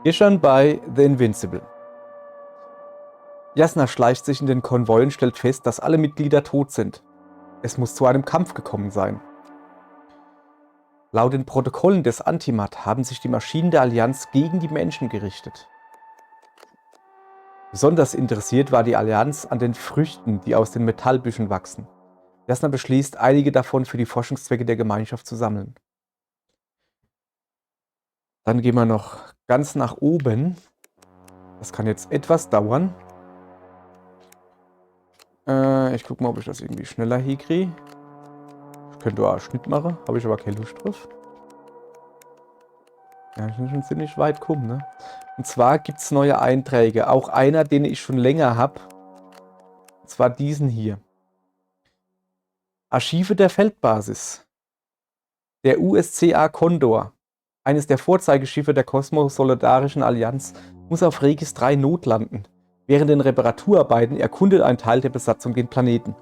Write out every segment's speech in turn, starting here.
Gestern bei The Invincible. Jasna schleicht sich in den Konvoi und stellt fest, dass alle Mitglieder tot sind. Es muss zu einem Kampf gekommen sein. Laut den Protokollen des Antimat haben sich die Maschinen der Allianz gegen die Menschen gerichtet. Besonders interessiert war die Allianz an den Früchten, die aus den Metallbüschen wachsen. Jasna beschließt, einige davon für die Forschungszwecke der Gemeinschaft zu sammeln. Dann gehen wir noch ganz nach oben. Das kann jetzt etwas dauern. Ich gucke mal, ob ich das irgendwie schneller hinkriege. Ich könnte auch einen Schnitt machen, habe ich aber keine Lust drauf. Ja, ich bin schon ziemlich weit gekommen, ne? Und zwar gibt es neue Einträge. Auch einer, den ich schon länger habe. Und zwar diesen hier. Archive der Feldbasis. Der USCA Condor, eines der Vorzeigeschiffe der Kosmosolidarischen Allianz, muss auf Regis 3 notlanden. Während den Reparaturarbeiten erkundet ein Teil der Besatzung den Planeten.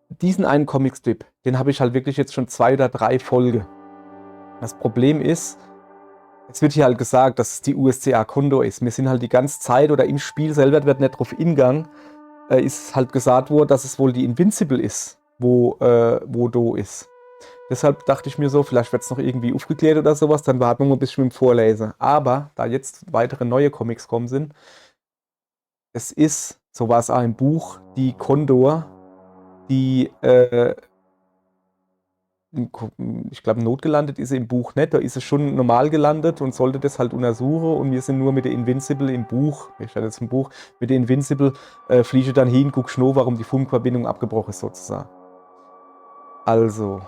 Diesen einen Comicstrip, den habe ich halt wirklich jetzt schon 2 oder 3 Folgen. Das Problem ist, es wird hier halt gesagt, dass es die USCA Condor ist. Wir sind halt die ganze Zeit, oder im Spiel selber wird nicht drauf ingegangen, ist halt gesagt worden, dass es wohl die Invincible ist, wo do ist. Deshalb dachte ich mir so, vielleicht wird es noch irgendwie aufgeklärt oder sowas, dann warten wir mal ein bisschen mit dem Vorlesen. Aber, da jetzt weitere neue Comics kommen sind, es ist, so war es auch im Buch, die Condor, die, ich glaube, notgelandet ist sie im Buch nicht, da ist sie schon normal gelandet und sollte das halt untersuchen und wir sind nur mit der Invincible im Buch, ich hatte jetzt ein Buch, mit der Invincible fliege dann hin, guck schnell, warum die Funkverbindung abgebrochen ist sozusagen. Also,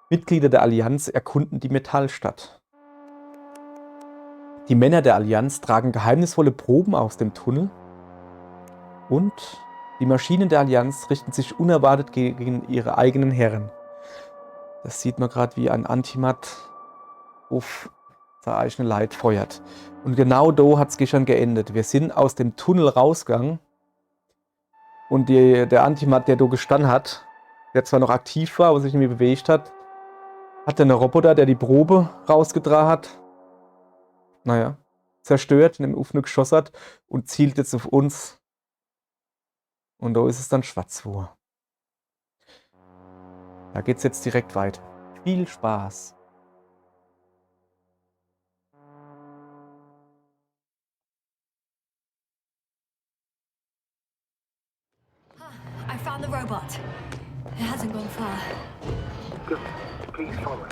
Mitglieder der Allianz erkunden die Metallstadt. Die Männer der Allianz tragen geheimnisvolle Proben aus dem Tunnel und die Maschinen der Allianz richten sich unerwartet gegen ihre eigenen Herren. Das sieht man gerade, wie ein Antimat auf seine eigene Leid feuert. Und genau da hat es gestern geendet. Wir sind aus dem Tunnel rausgegangen und der Antimat, der da gestanden hat, der zwar noch aktiv war, aber sich nicht mehr bewegt hat, hatte einen Roboter, der die Probe rausgetragen hat. Naja, zerstört, in dem Ufne geschossen hat und zielt jetzt auf uns. Und da ist es dann schwarz vor. Da geht's jetzt direkt weiter. Viel Spaß! I found the robot. It hasn't gone far. Good. Please follow.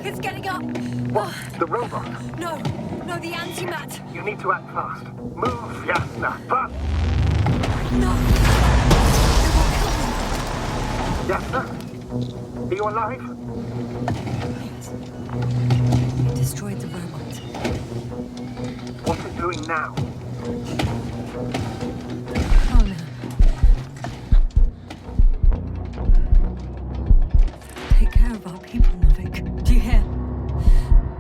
It's getting up! Oh, The robot. no, the antimat! You need to act fast. Move, Jasna. Fast. No! Jasna? Are you alive? Yes. It destroyed the robot. What's it doing now? Oh no. Take care of our people, Novik. Do you hear?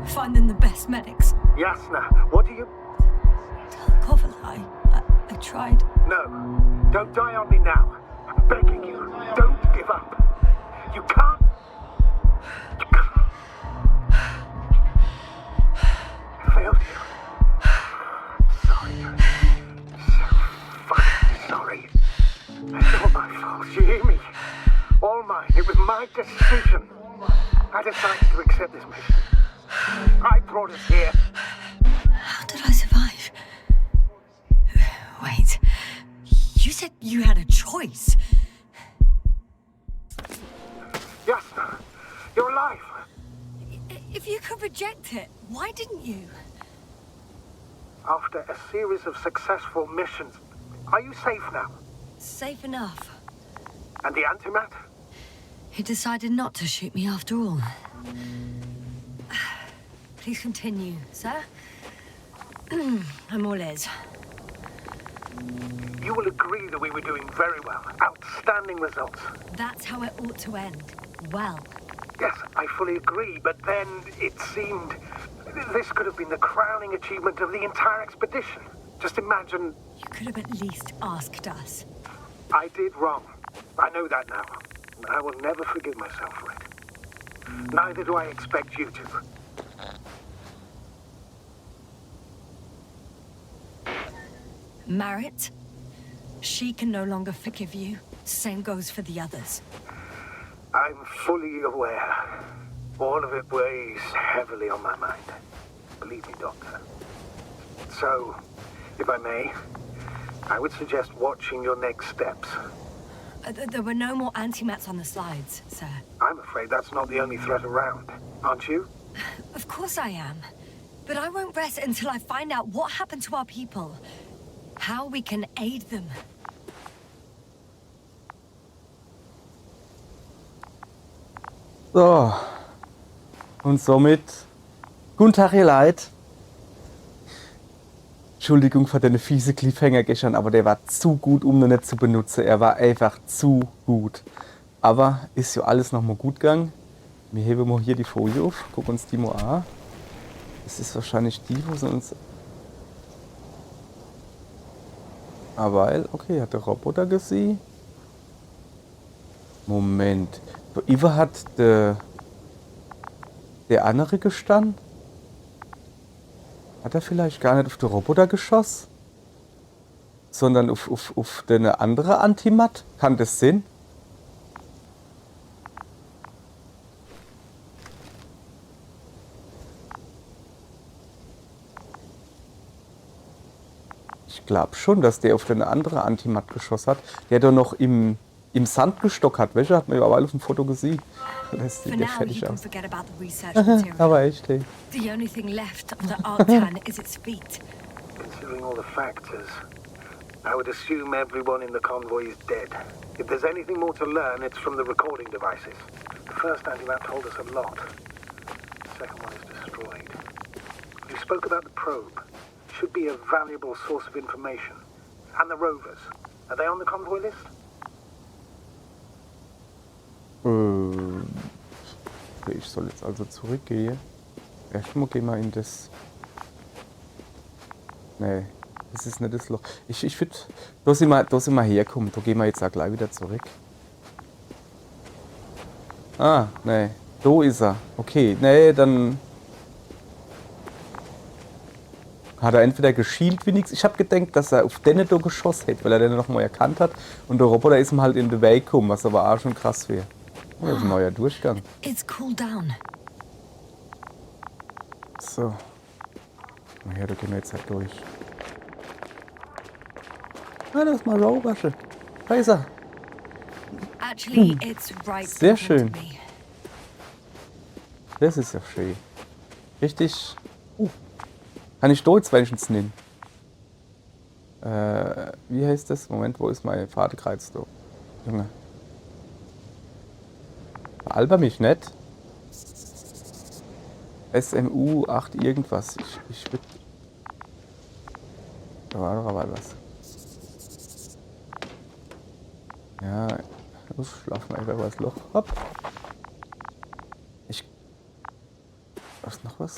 Find them the best medics. Jasna, what do you... Cover, I tried. No. Don't die on me now. I'm begging you. Don't give up. You can't. You can't. I failed you. Sorry. So fucking sorry. It's all my fault. You hear me? All mine. It was my decision. I decided to accept this mission. I brought us here. How did I survive? Wait. You said you had a choice. Jasna, you're alive. If you could reject it, why didn't you? After a series of successful missions, are you safe now? Safe enough. And the antimat? He decided not to shoot me after all. Please continue, sir. I'm all ears. You will agree that we were doing very well. Outstanding results. That's how it ought to end. Well. Yes, I fully agree, but then it seemed this could have been the crowning achievement of the entire expedition. Just imagine. You could have at least asked us. I did wrong. I know that now. And I will never forgive myself for it. Neither do I expect you to. Marit, she can no longer forgive you. Same goes for the others. I'm fully aware. All of it weighs heavily on my mind. Believe me, Doctor. So, if I may, I would suggest watching your next steps. There were no more antimats on the slides, sir. I'm afraid that's not the only threat around, aren't you? Of course I am. But I won't rest until I find out what happened to our people. How we can aid them. So. Und somit. Guten Tag, ihr Leid. Entschuldigung für den fiese Cliffhanger gestern, aber der war zu gut, um ihn nicht zu benutzen. Er war einfach zu gut. Aber ist ja alles nochmal gut gegangen. Wir heben mal hier die Folie auf. Gucken uns die mal an. Das ist wahrscheinlich die, wo sie uns... Ah, weil, okay, hat der Roboter gesehen. Moment. So, Iva hat der andere gestanden? Hat er vielleicht gar nicht auf den Roboter geschossen? Sondern auf den andere Antimat? Kann das sein? Ich glaube schon, dass der auf den anderen Antimat geschossen hat, der doch noch im Sand gestockt hat. Welcher hat man ja auf dem Foto gesehen? Das For sieht now, ja you fertig can aus. forget about the research material. Aber echt, ey. The only thing left of the Arctan is its feet. Considering all the factors, I would assume everyone in the convoy is dead. If there's anything more to learn, it's from the recording devices. The first antimat told us a lot. The second one is destroyed. You spoke about the probe. Should be a valuable source of information. And the rovers. Are they on the convoy list? Okay, ich soll jetzt also zurückgehen. Erstmal gehen wir in das... Nee, das ist nicht das Loch. Ich würde... Da sind wir herkommen. Da gehen wir jetzt auch gleich wieder zurück. Ah, nee. Da ist er. Okay, nee, dann... Hat er entweder geschielt wie nichts. Ich habe gedacht, dass er auf den da geschossen hätte, weil er den noch mal erkannt hat. Und der Roboter ist ihm halt in den Weg gekommen, was aber auch schon krass wäre. Oh, das ist ein neuer Durchgang. It's cooled down. So. Naja, da gehen wir jetzt halt durch. Ah, das ist mal Rohwasche. Da ist er. Actually, it's right Sehr in front schön. of me. Das ist ja schön. Richtig. Kann ich da jetzt wenigstens nehmen? Wie heißt das? Moment, wo ist mein Fadenkreuz da? Junge. Alber mich nicht. SMU 8 irgendwas. Ich würde... Da war doch aber was. Ja, los, schlafen wir einfach über das Loch. Hopp. Was noch was?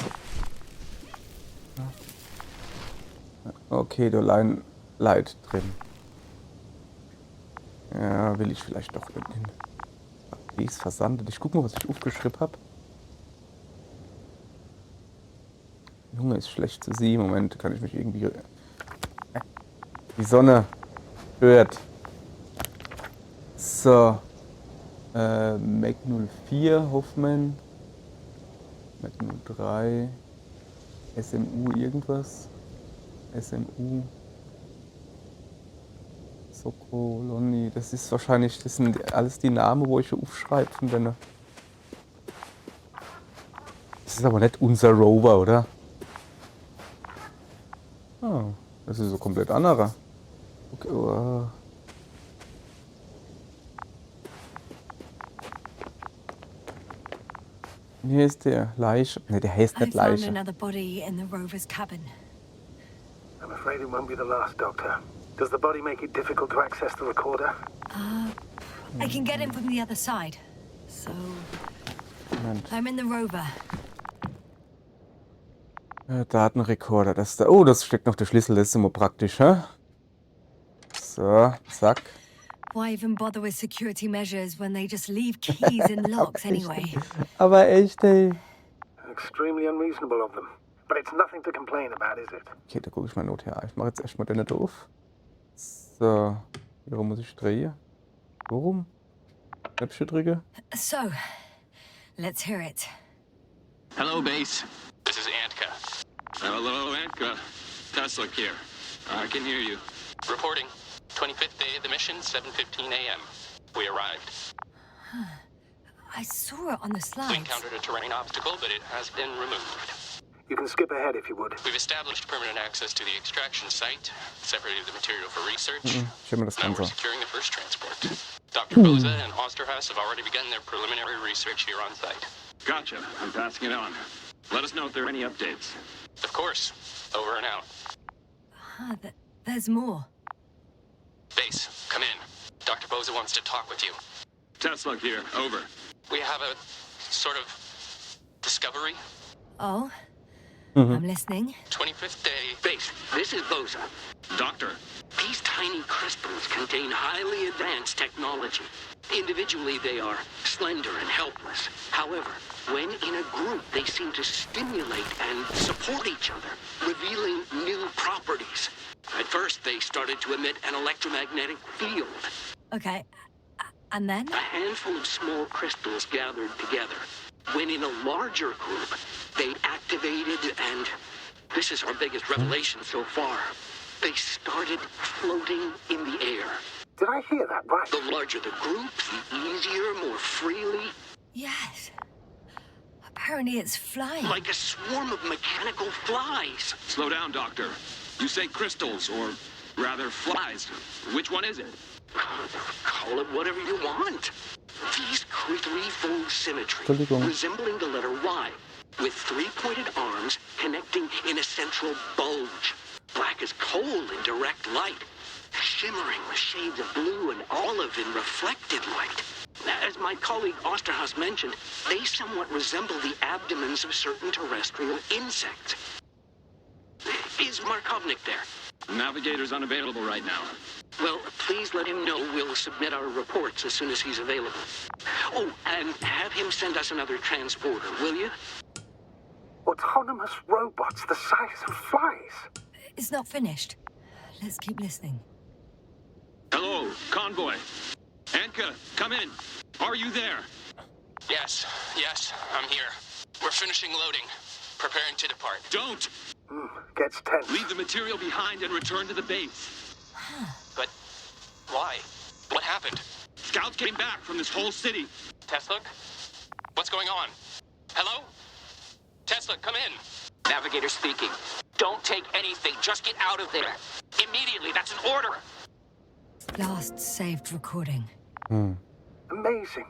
Okay, da Leid drin. Ja, will ich vielleicht doch nicht hin. Wie ist versandet? Ich guck mal, was ich aufgeschrieben habe. Junge, ist schlecht zu sehen. Moment, kann ich mich irgendwie... Die Sonne hört. So. Mac 04, Hoffmann. Mac 03. SMU irgendwas. SMU. Soko, Lonni. Das ist wahrscheinlich, das sind alles die Namen, wo ich aufschreibe von denen. Das ist aber nicht unser Rover, oder? Ah, das ist so komplett anderer. Okay, oh. Hier ist der Leiche. Ne, der heißt I nicht found Leiche. another body in the rover's cabin. I'm afraid it won't be the last, Doctor. Does the body make it difficult to access the recorder? I can get in from the other side. So, Moment. I'm in the rover. Datenrekorder. Das da. Oh, das steckt noch der Schlüssel. Das ist immer praktisch, hä? So, zack. Why even bother with security measures when they just leave keys in locks anyway? Aber echt, ey. Extremely unreasonable of them. But it's nothing to complain about, is it? Okay, da gucke ich mal Not her. Ich mache jetzt erstmal den nicht auf. So. Warum muss ich drehen? Warum? Knöpfchen drücke? So, let's hear it. Hello, base. This is Antka. Hello, Antka. Tesla here. I can hear you. Reporting. 25th day of the mission, 7:15 a.m. We arrived. I saw it on the We slides. encountered a terrain obstacle, but it has been removed. You can skip ahead if you would. We've established permanent access to the extraction site, separated the material for research. Ich will mir das Now we're Ganze. securing the first transport. Dr. Boza and Osterhaus have already begun their preliminary research here on site. Gotcha. I'm passing it on. Let us know if there are any updates. Of course. Over and out. There's more. Base, come in. Dr. Boza wants to talk with you. Tesla here. Over. We have a sort of discovery. Oh, I'm listening. 25th day. Base, this is Boza. Doctor. These tiny crystals contain highly advanced technology. Individually, they are slender and helpless. However, when in a group, they seem to stimulate and support each other, revealing new properties. At first, they started to emit an electromagnetic field. Okay, and then? A handful of small crystals gathered together. When in a larger group, they activated and... This is our biggest revelation so far. They started floating in the air. Did I hear that right? The larger the group, the easier, more freely. Yes. Apparently it's flying. Like a swarm of mechanical flies. Slow down, Doctor. You say crystals, or rather flies. Which one is it? Call it whatever you want. These threefold symmetry, Entschuldigung. resembling the letter Y, with three-pointed arms connecting in a central bulge. Black as coal in direct light, shimmering with shades of blue and olive in reflected light. As my colleague Osterhaus mentioned, they somewhat resemble the abdomens of certain terrestrial insects. Is Markovnik there? Navigator's unavailable right now. Well, please let him know we'll submit our reports as soon as he's available. Oh, and have him send us another transporter, will you? Autonomous robots the size of flies. It's not finished. Let's keep listening. Hello, convoy. Anka, come in. Are you there? Yes, I'm here. We're finishing loading. Preparing to depart. Don't! Gets tense. Leave the material behind and return to the base. But why? What happened? Scouts came back from this whole city. Tesla? What's going on? Hello? Tesla, come in. Navigator speaking. Don't take anything. Just get out of there. Immediately. That's an order. Last saved recording. Amazing.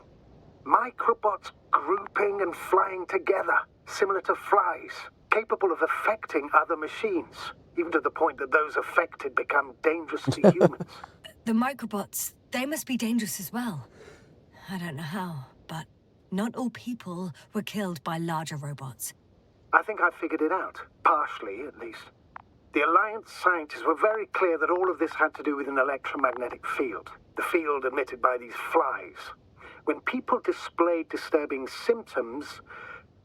Microbots grouping and flying together, similar to flies, capable of affecting other machines, even to the point that those affected become dangerous to humans. The microbots, they must be dangerous as well. I don't know how, but not all people were killed by larger robots. I think I figured it out, partially at least. The Alliance scientists were very clear that all of this had to do with an electromagnetic field, the field emitted by these flies. When people displayed disturbing symptoms,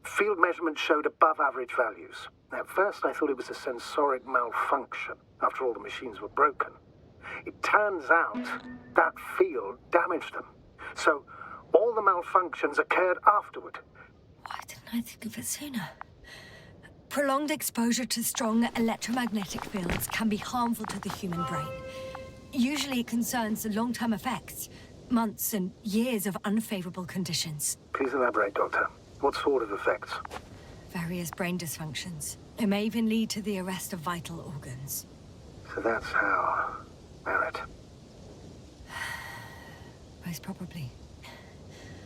field measurements showed above average values. At first I thought it was a sensoric malfunction, after all the machines were broken. It turns out that field damaged them. So all the malfunctions occurred afterward. Why didn't I think of it sooner? Prolonged exposure to strong electromagnetic fields can be harmful to the human brain. Usually it concerns the long-term effects, months and years of unfavorable conditions. Please elaborate, Doctor. What sort of effects? Various brain dysfunctions. It may even lead to the arrest of vital organs. So that's how... Barrett. Most probably.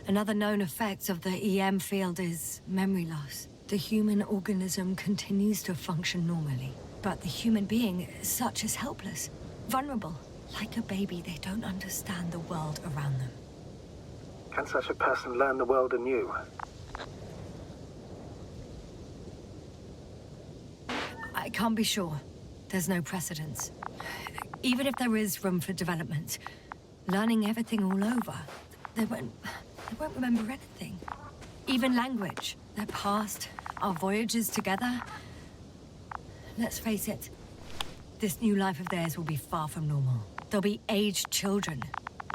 Another known effect of the EM field is memory loss. The human organism continues to function normally, but the human being is such as helpless, vulnerable. Like a baby, they don't understand the world around them. Can such a person learn the world anew? I can't be sure. There's no precedence. Even if there is room for development, learning everything all over, they won't remember anything. Even language, their past, our voyages together. Let's face it, this new life of theirs will be far from normal. They'll be aged children,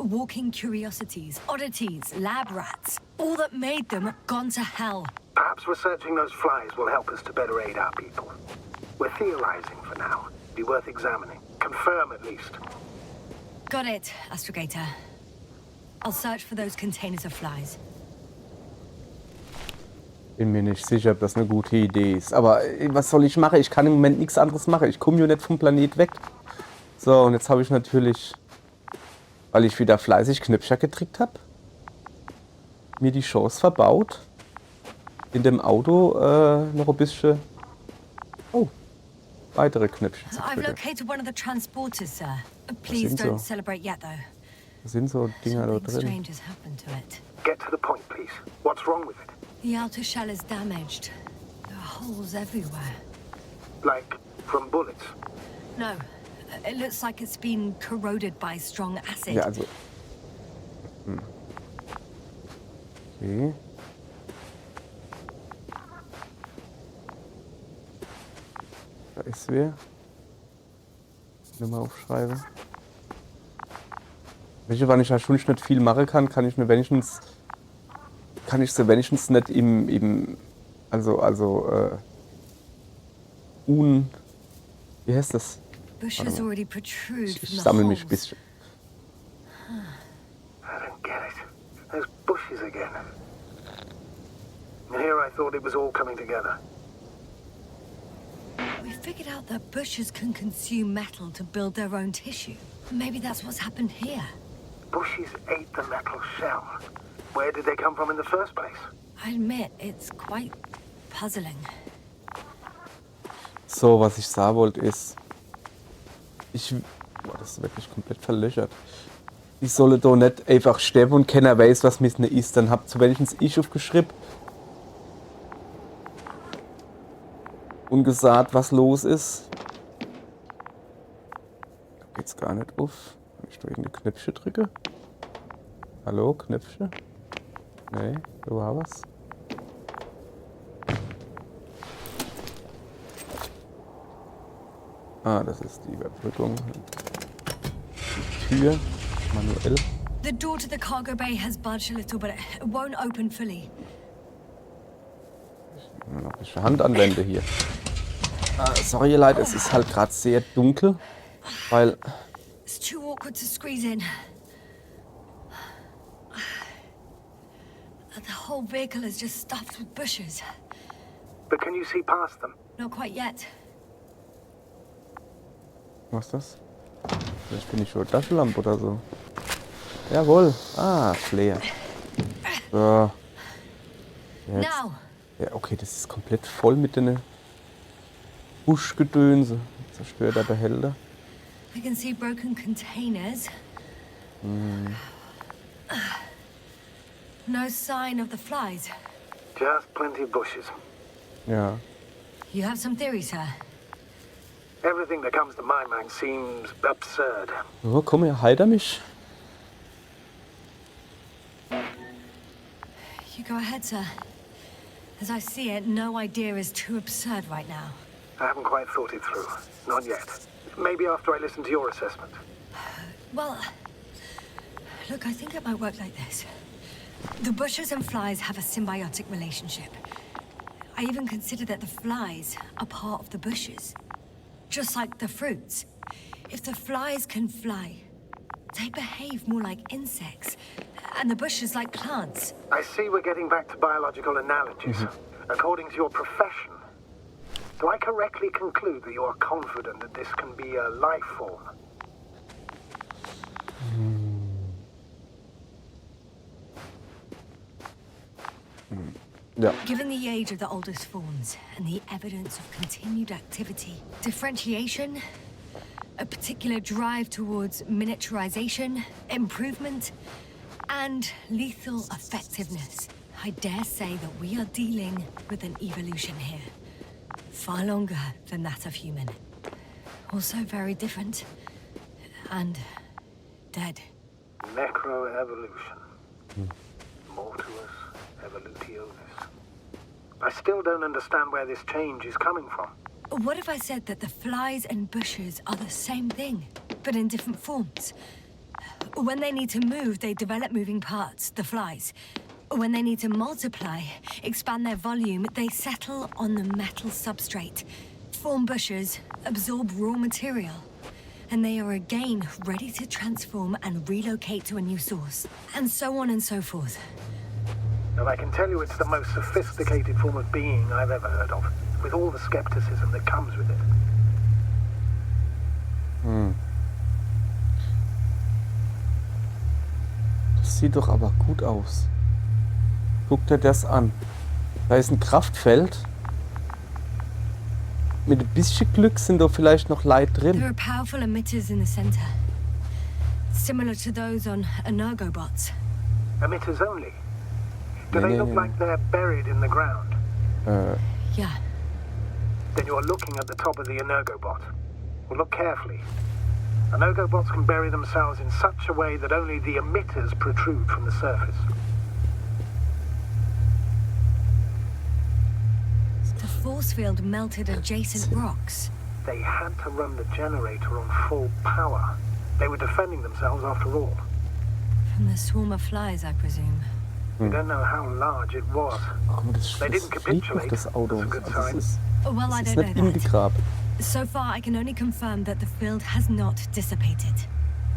walking curiosities, oddities, lab rats. All that made them gone to hell. Perhaps researching those flies will help us to better aid our people. We're theorizing for now. Be worth examining. Confirm at least. Got it, Astrogator. I'll search for those containers of flies. Bin mir nicht sicher, ob das eine gute Idee ist. Aber was soll ich machen? Ich kann im Moment nichts anderes machen. Ich komme ja nicht vom Planet weg. So, und jetzt habe ich natürlich, weil ich wieder fleißig Knöpfchen getrickt habe, mir die Chance verbaut, in dem Auto noch ein bisschen weitere Knöpfchen zu I've drücken. located one of the transporters, sir. Please don't celebrate yet, though. Da sind so Dinger da Something drin. strange has happened to it. Get to the point, please. What's wrong with it? The outer shell is damaged. There are holes everywhere. Like from bullets? No, it looks like it's been corroded by strong acid. Ja, also. Okay. Da ist wer. Nummer aufschreiben. Wenn ich ja schon nicht viel machen kann, kann ich sie wenigstens nicht im wie heißt das? Bushes already protrude Ich from the sammle mich ein holes. bisschen. I don't get it. Those bushes again. And here I thought it was all coming together. We figured out that bushes can consume metal to build their own tissue. Maybe that's what's happened here. Bushes ate the metal shell. Where did they come from in the first place? I admit, it's quite puzzling. So, was ich sagen wollte ist, boah, das ist wirklich komplett verlöchert. Ich solle doch nicht einfach sterben und keiner weiß, was mit mir ist. Dann habt wenigstens ich aufgeschrieben und gesagt, was los ist. Da geht's gar nicht auf. Wenn ich da irgendeine Knöpfchen drücke. Hallo, Knöpfchen? Nee, da war was. Ah, das ist die Überbrückung. Die Tür, manuell. The door to the cargo bay has budged a little, but it won't open fully. Nur noch ein bisschen Hand anwende hier. Sorry, Leute, es ist halt gerade sehr dunkel, weil It's too awkward to squeeze in. The whole vehicle is just stuffed with bushes. But can you see past them? Not quite yet. was ist das? Vielleicht bin ich schon Taschenlampe oder so. Jawohl. Ah, Flair. So. Jetzt. Now, Ja, okay, das ist komplett voll mit den Buschgedönse. Zerstörter Behälter. I can see broken containers. No sign of the flies. Just plenty of bushes. Ja. You have some theories, sir? Everything that comes to my mind seems absurd. So, komm her, heiter mich. You go ahead, sir. As I see it, no idea is too absurd right now. I haven't quite thought it through. Not yet. Maybe after I listen to your assessment. Well, look, I think it might work like this. The bushes and flies have a symbiotic relationship. I even consider that the flies are part of the bushes. Just like the fruits. If the flies can fly, they behave more like insects, and the bushes like plants. I see we're getting back to biological analogies. According to your profession, do I correctly conclude that you are confident that this can be a life form? Ja. Given the age of the oldest forms and the evidence of continued activity, differentiation, a particular drive towards miniaturization, improvement, and lethal effectiveness, I dare say that we are dealing with an evolution here. Far longer than that of human. Also very different. And dead. Necroevolution. Mortuus evolutionis. I still don't understand where this change is coming from. What if I said that the flies and bushes are the same thing, but in different forms? When they need to move, they develop moving parts, the flies. When they need to multiply, expand their volume, they settle on the metal substrate, form bushes, absorb raw material, and they are again ready to transform and relocate to a new source, and so on and so forth. And I can tell you it's the most sophisticated form of being I've ever heard of, with all the skepticism that comes with it. Das sieht doch aber gut aus. Guck dir das an. Da ist ein Kraftfeld. Mit ein bisschen Glück sind da vielleicht noch Leute There drin. are powerful emitters in the center, similar to those on energobots. Emitters only. Do Nee, they nee, look nee. like they're buried in the ground? Yeah. Then you're looking at the top of the energobot. Well, look carefully. Energobots can bury themselves in such a way that only the emitters protrude from the surface. The force field melted adjacent rocks. They had to run the generator on full power. They were defending themselves after all. From the swarm of flies, I presume. We don't know how large it was. Guck mal, das They didn't fliegt noch capitulate. das Auto. That's a good Also sign. es Well, I ist don't nicht know that. ingegraben. So far, I can only confirm that the field has not dissipated.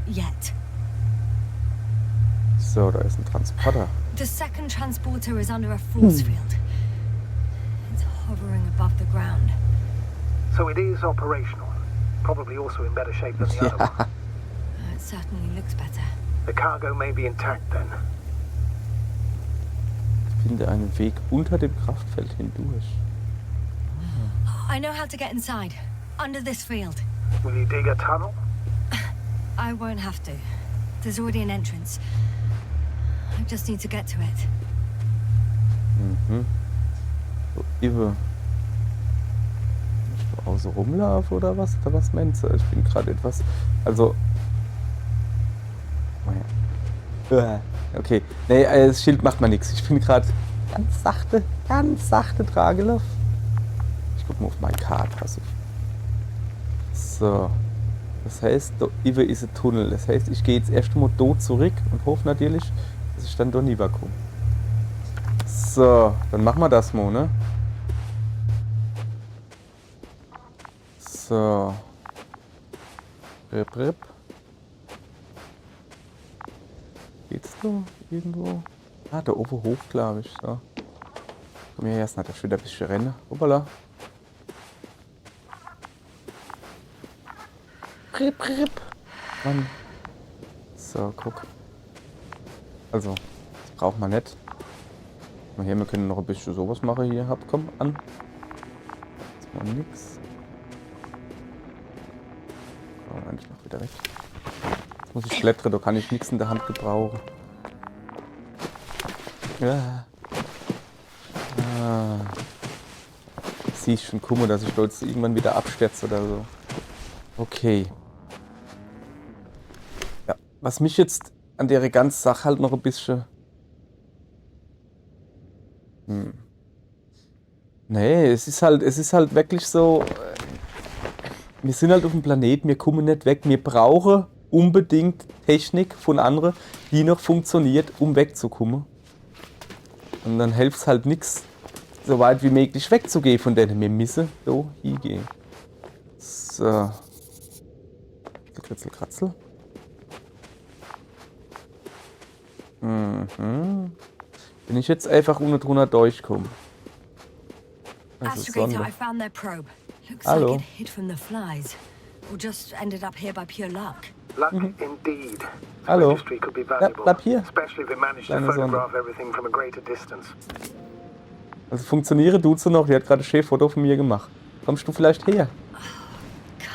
Yet. So, da ist ein Transporter. The second transporter is under a force field. It's hovering above the ground. So it is operational. Probably also in better shape than the other one. It certainly looks better. The cargo may be intact then. Finde einen Weg unter dem Kraftfeld hindurch. I know how to get inside. Under this field. Will you dig a tunnel? I won't have to. There's already an entrance. I just need to get to it. So, Ive. Ich da außen rumlaufe oder was? Oder was meinst du? Ich bin gerade etwas. Also. Okay. Nee, das Schild macht mal nichts. Ich bin gerade ganz sachte Tragelauf. Ich guck mal auf meine Karte. Also. So. Das heißt, da Ive ist ein Tunnel. Das heißt, ich gehe jetzt erst mal da zurück und hoffe natürlich, dass ich dann da nie komme. So, dann machen wir das mal, ne? So. Rip. Geht's da irgendwo? Ah, da oben hoch, glaube ich. So. Komm her, erst hat er schon wieder ein bisschen rennen. Hoppala. Rip. Mann. So, guck. Also, das braucht man nicht. Mal hier, wir können noch ein bisschen sowas machen hier. Hab, komm, an. Jetzt mal nix. Oh, eigentlich noch wieder weg. Jetzt muss ich blättern, da kann ich nichts in der Hand gebrauchen. Ja. Ah. Siehst schon, guck mal, dass ich da jetzt irgendwann wieder abstürze oder so. Okay. Ja, was mich jetzt an der ganzen Sache halt noch ein bisschen... Nee, es ist halt wirklich so... Wir sind halt auf dem Planeten, wir kommen nicht weg. Wir brauchen unbedingt Technik von anderen, die noch funktioniert, um wegzukommen. Und dann hilft es halt nichts, so weit wie möglich wegzugehen von denen. Wir müssen da hingehen. So. Kratzel. Wenn ich jetzt einfach unten drunter durchkomme. Also Astrogator, Sonne. I found their probe. Looks Hallo. like it hid from the flies. Or just ended up here by pure luck. Luck indeed. The Hallo. registry could be valuable, bleib hier. especially if it managed to Kleine Sonne. photograph everything from a greater distance. Also funktioniere du zu noch, die hat gerade ein Schee-Foto von mir gemacht. Kommst du vielleicht her?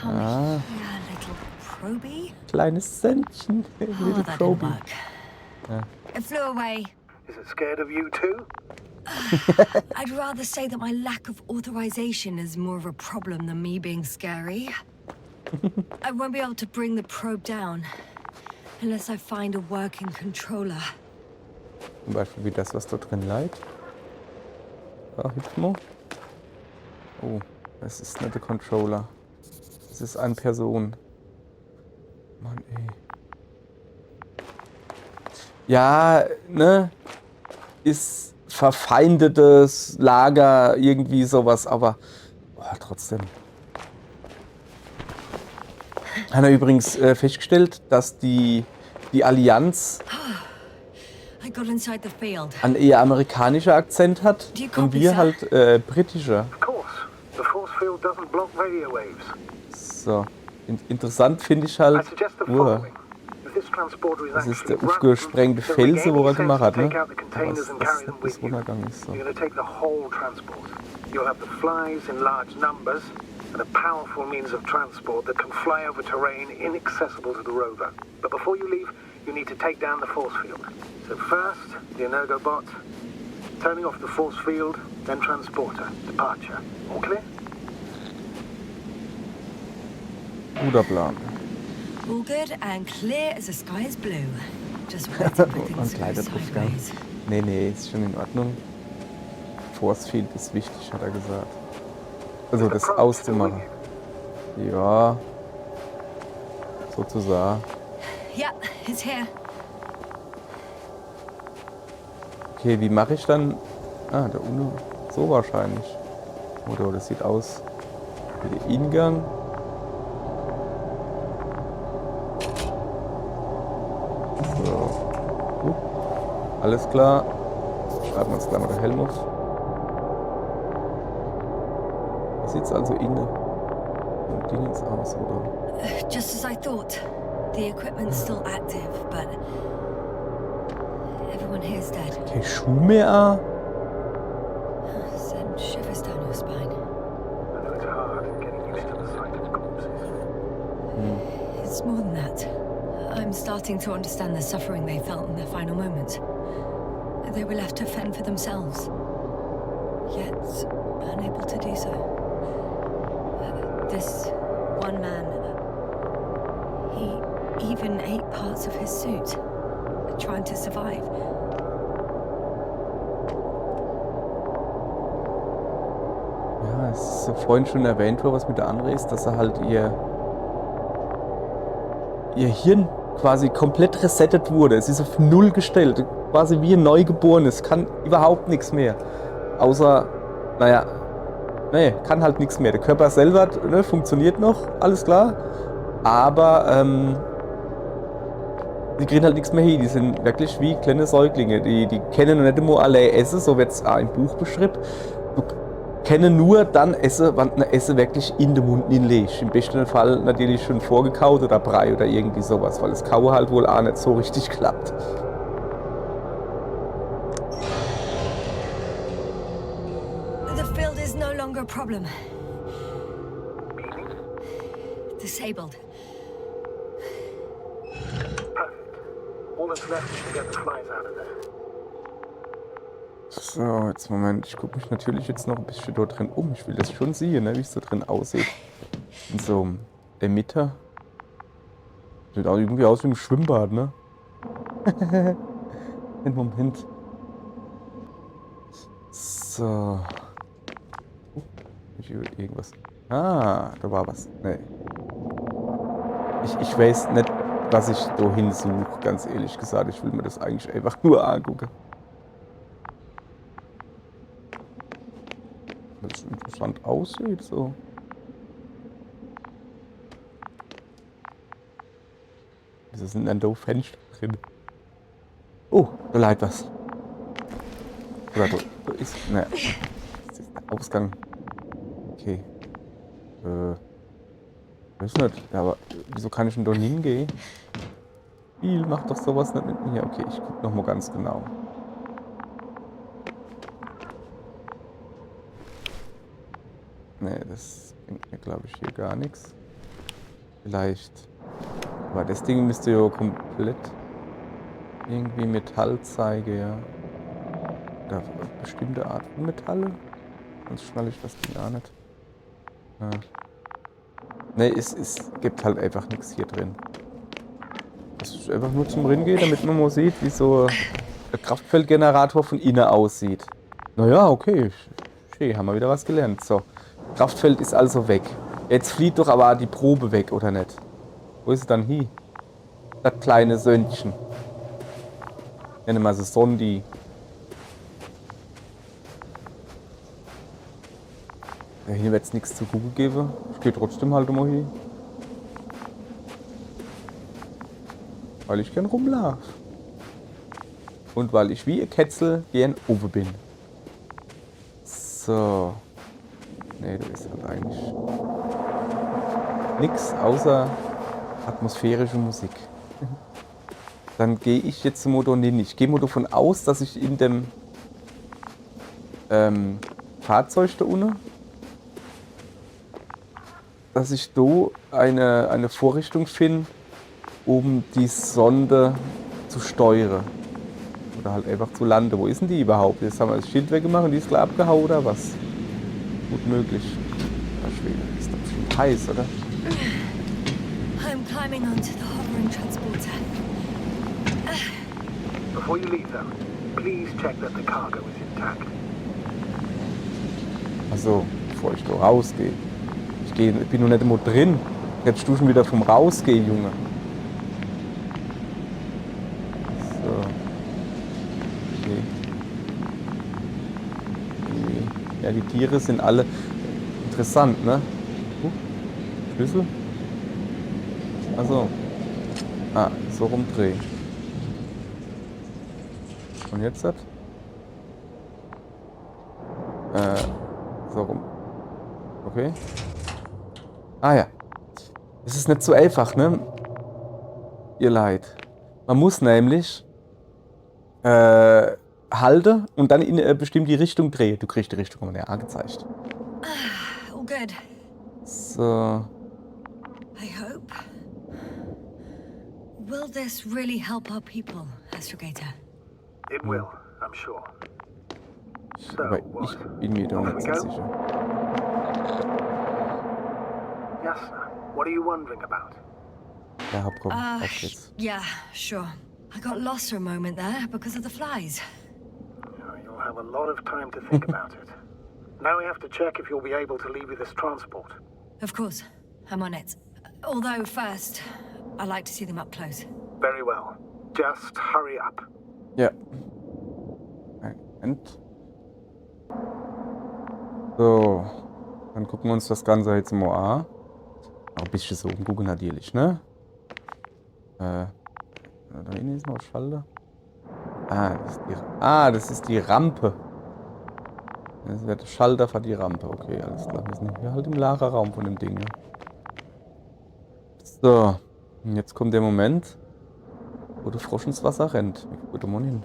Come here, little probie. Kleines Sändchen. Oh, Little that didn't Proby. work. It flew away. Is it scared of you too? I'd rather say that my lack of authorization is more of a problem than me being scary. I won't be able to bring the probe down unless I find a working controller. Zum Beispiel wie das, was da drin liegt. Ah, Hypno. Oh, das ist nicht der Controller. Das ist eine Person. Mann, ey. Ja, ne? Ist verfeindetes Lager, irgendwie sowas, aber trotzdem. Hat er übrigens festgestellt, dass die Allianz I got inside the field. einen eher amerikanischer Akzent hat Do you und copy, wir sir? halt britischer. Of course. The force field doesn't block radio waves. So. Interessant finde ich I halt, suggest the uah, following. If this transporter is das ist actually der aufgesprengte run, Felsen, then wo er make any gemacht hat, sense ne? to take out the containers Was and carry them das with you. Wundergang ist so. You're going to take the whole transport. You'll have the flies in large numbers and a powerful means of transport that can fly over terrain inaccessible to the rover. But before you leave, you need to take down the force field. So first, the Energobot, turning off the force field, then transporter, departure. All clear? Guter Plan. All good and clear as the sky is blue. Just waiting for Und things to go Kleiderdruckgang. sideways. Nee, ist schon in Ordnung. Force Field ist wichtig, hat er gesagt. Also das auszumachen. Ja. Sozusagen. Yep, it's here. Okay, wie mache ich dann? Ah, da unten. So wahrscheinlich. Oder das sieht aus wie der Ingang. So. Alles klar. Schreiben wir uns gleich mal der Helm auf. Da sieht es also innen und Dingens aus, oder? Just as I thought. The equipment's still active, but everyone here's dead. Okay, Schuh mehr. Send shivers down your spine. I know it's hard getting used to the sight of corpses. It's more than that. I'm starting to understand the suffering they felt in their final moments. They were left to fend for themselves, yet unable to do so. This one man, he even ate parts of his suit, trying to survive. Ja, es ist ja vorhin schon erwähnt worden, was mit der anderen ist, dass er halt ihr Hirn quasi komplett resettet wurde. Es ist auf Null gestellt, quasi wie ein Neugeborenes, kann überhaupt nichts mehr. Außer, kann halt nichts mehr. Der Körper selber funktioniert noch, alles klar. Aber die kriegen halt nichts mehr hin. Die sind wirklich wie kleine Säuglinge. Die kennen noch nicht immer alle Essen, so wird es auch im Buch beschrieben. Du kennen nur dann Essen, wenn du Essen wirklich in den Mund hinlegst. Im besten Fall natürlich schon vorgekaut oder Brei oder irgendwie sowas, weil das Kauen halt wohl auch nicht so richtig klappt. The field is no longer a problem. Disabled. Perfect. All that's left is to get the flies out of there. So, jetzt Moment. Ich gucke mich natürlich jetzt noch ein bisschen dort drin um. Ich will das schon sehen, ne, wie es da drin aussieht. In so einem Emitter. Sieht auch irgendwie aus wie ein Schwimmbad, ne? Moment. So. Irgendwas. Ah, da war was. Nee. Ich weiß nicht, was ich da hinsuche, ganz ehrlich gesagt. Ich will mir das eigentlich einfach nur angucken. Das interessant aussieht, so. Wieso sind denn da Fenster drin? Oh, da leidet was. Oder da ist. Ne. Das ist der Ausgang. Okay. Weiß nicht, ja, aber wieso kann ich denn da hingehen? Spiel macht doch sowas nicht mit mir. Okay, ich guck noch mal ganz genau. Ne, das bringt mir, glaube ich, hier gar nichts. Vielleicht. Aber das Ding müsste ja komplett irgendwie Metall zeigen, ja. Oder bestimmte Art von Metalle. Sonst schnalle ich das Ding auch nicht. Ja. Ne, es gibt halt einfach nichts hier drin. Das ist einfach nur zum Reingehen, damit man mal sieht, wie so ein Kraftfeldgenerator von innen aussieht. Naja, okay. Schee, haben wir wieder was gelernt. So. Kraftfeld ist also weg. Jetzt flieht doch aber die Probe weg, oder nicht? Wo ist es dann hier? Das kleine Söhnchen. Nenne mal so Sondi. Ja, hier wird es nichts zu Google geben. Ich gehe trotzdem halt mal hier. Weil ich gern rumlaufe. Und weil ich wie ein Kätzel gern oben bin. So. Ne, da ist halt eigentlich nichts außer atmosphärische Musik. Dann gehe ich jetzt zum Motor nicht. Ich gehe mal davon aus, dass ich in dem Fahrzeug da unten, dass ich da eine Vorrichtung finde, um die Sonde zu steuern. Oder halt einfach zu landen. Wo ist denn die überhaupt? Jetzt haben wir das Schild weggemacht und die ist gleich abgehauen, oder was? Gut möglich. Ja, Schwede, ist doch bestimmt heiß, oder? I'm climbing onto the hovering transporter. Before you leave, though, please check that the cargo is intact. Also, bevor ich da rausgehe. Ich bin noch nicht immer drin. Jetzt du schon wieder vom Rausgehen, Junge. So. Okay. Ja, die Tiere sind alle interessant, ne? Schlüssel? Also. Ah, so rumdrehen. Und jetzt das? So rum. Okay. Ah ja. Es ist nicht so einfach, ne? Ihr Leid. Man muss nämlich halten und dann in eine bestimmte Richtung drehen. Du kriegst die Richtung ja angezeigt. All good. So. I hope. Will this really help our people, Astrogator? It will, I'm sure. So, Aber ich bin mir doch off nicht we so go? sicher. Jasna, what are you wondering about? Ja, komm, auf geht's. Yeah, sure. I got lost for a moment there because of the flies. You'll have a lot of time to think about it. Now we have to check if you'll be able to leave with this transport. Of course, I'm on it. Although first, I like to see them up close. Very well. Just hurry up. Ja. Moment. So. Dann gucken wir uns das Ganze jetzt mal an. Auch ein bisschen so umgucken natürlich, ne? Da hinten ist noch ein Schalter. Das ist die Rampe. Das wird der Schalter für die Rampe. Okay, alles klar. Wir sind hier halt im Lagerraum von dem Ding. Ne? So. Und jetzt kommt der Moment, wo der Frosch ins Wasser rennt. Wie gut man hin.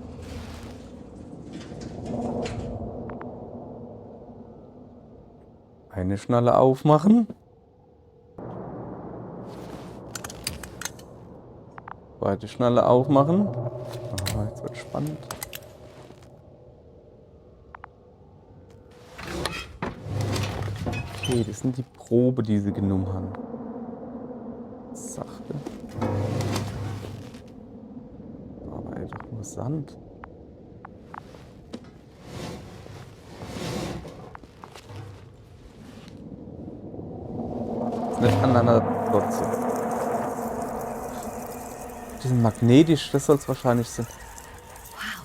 Eine Schnalle aufmachen. Zweite Schnalle aufmachen. Ah, jetzt wird spannend. Okay, das sind die Probe, die sie genommen haben. Sachte. Aber einfach nur Sand. Das ist nicht aneinander trotzdem. Die sind magnetisch, das soll es wahrscheinlich sein. Wow.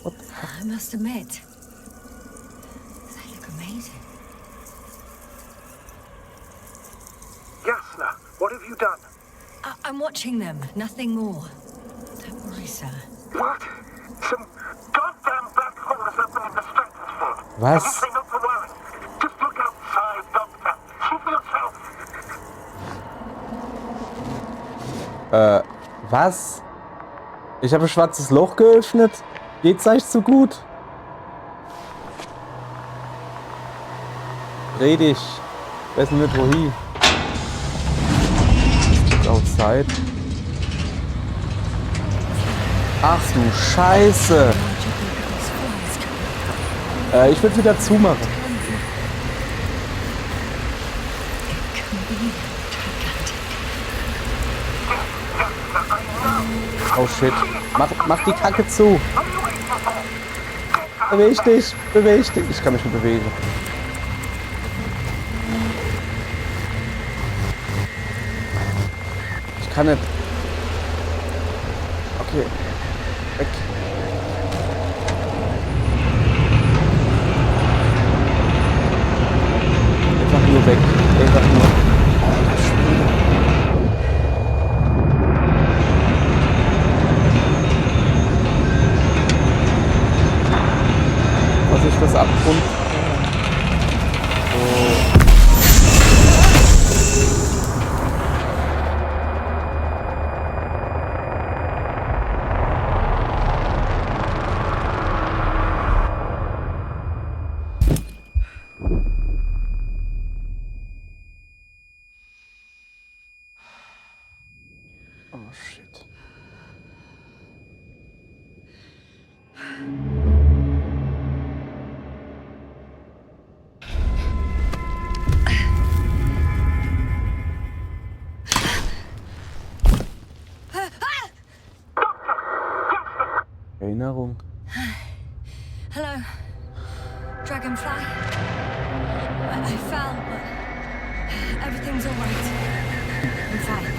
What? I must admit, they look amazing. Jasna, what have you done? I'm watching them, nothing more. Don't worry, sir. What? Some goddamn black hole has opened in the stratosphere. Was? You say not to worry. Just look outside, Doctor. See for yourself. Was? Ich habe ein schwarzes Loch geöffnet. Geht's euch so gut? Dreh dich. Ich weiß nicht wohin. Outside. Ach du Scheiße. Ich würde wieder zumachen. Oh shit. Mach die Kacke zu. Beweg dich. Beweg dich. Ich kann mich nicht bewegen. Ich kann nicht. Okay. Weg. Einfach nur weg. Einfach nur. Was ist das Abgrund? Oh shit. Erinnerung. Hello, Dragonfly. I fell, but everything's all right. I'm fine.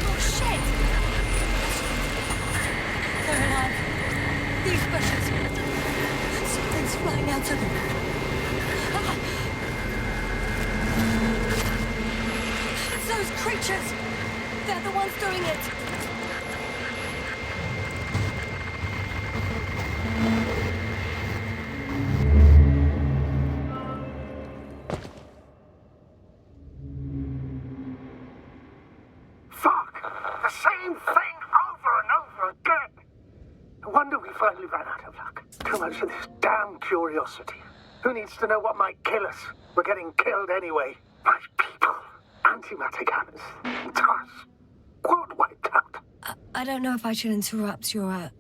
Oh shit! They're alive. These bushes. Something's flying out of them. It's those creatures. They're the ones doing it. Fuck! The same thing over and over again! No wonder we finally ran out of luck. Too much of this damn curiosity. Who needs to know what might kill us? We're getting killed anyway. My people. Antimatter cannons. Tars. World wiped out. I don't know if I should interrupt your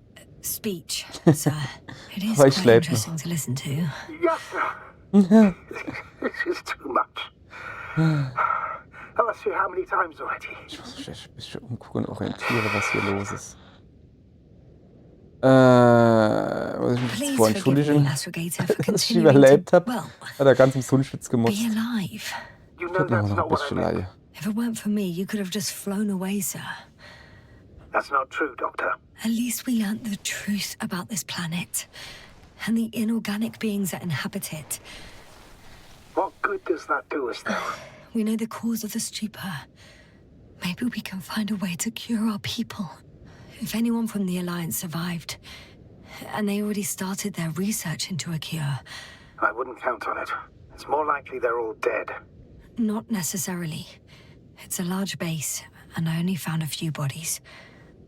speech, sir. It is Aber ich quite schläf interesting to listen to. Yes, sir. This is too much. I've asked you how many times already. Ich muss mich ein bisschen umgucken und orientieren, was hier los ist. Was ich mich jetzt Please vor forgive me, entschuldigen, Astrogator, for dass ich continuing überlebt to, habe. well, Hat er ganz im Sonnenschwitz be gemotzt. alive. You Ich know hab noch that's ein not what I bisschen meant. Laie. If it weren't for me, you could have just flown away, sir. That's not true, Doctor. At least we learnt the truth about this planet and the inorganic beings that inhabit it. What good does that do us, though? We know the cause of the stupor. Maybe we can find a way to cure our people. If anyone from the Alliance survived, and they already started their research into a cure, I wouldn't count on it. It's more likely they're all dead. not necessarily. It's a large base, and I only found a few bodies.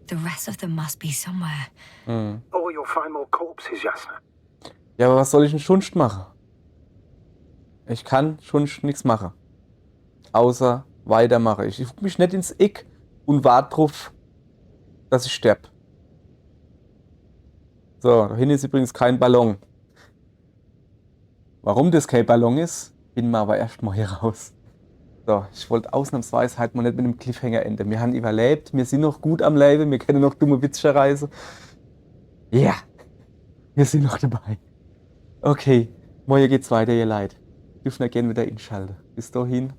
The rest of them must be somewhere. Or you'll find more corpses, Jasna. Ja, aber was soll ich denn sonst machen? Ich kann sonst nichts machen. Außer weitermachen. Ich guck mich nicht ins Eck und warte drauf, dass ich sterbe. So, da hinten ist übrigens kein Ballon. Warum das kein Ballon ist, finden wir aber erstmal hier raus. So, ich wollte ausnahmsweise halt mal nicht mit einem Cliffhanger enden. Wir haben überlebt, wir sind noch gut am Leben, wir können noch dumme Witze reisen. Ja, wir sind noch dabei. Okay, morgen geht's weiter, ihr Leid. Dürfen wir gerne wieder einschalten. Bis dahin,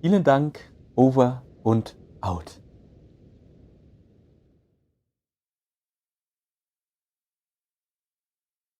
vielen Dank, over und out.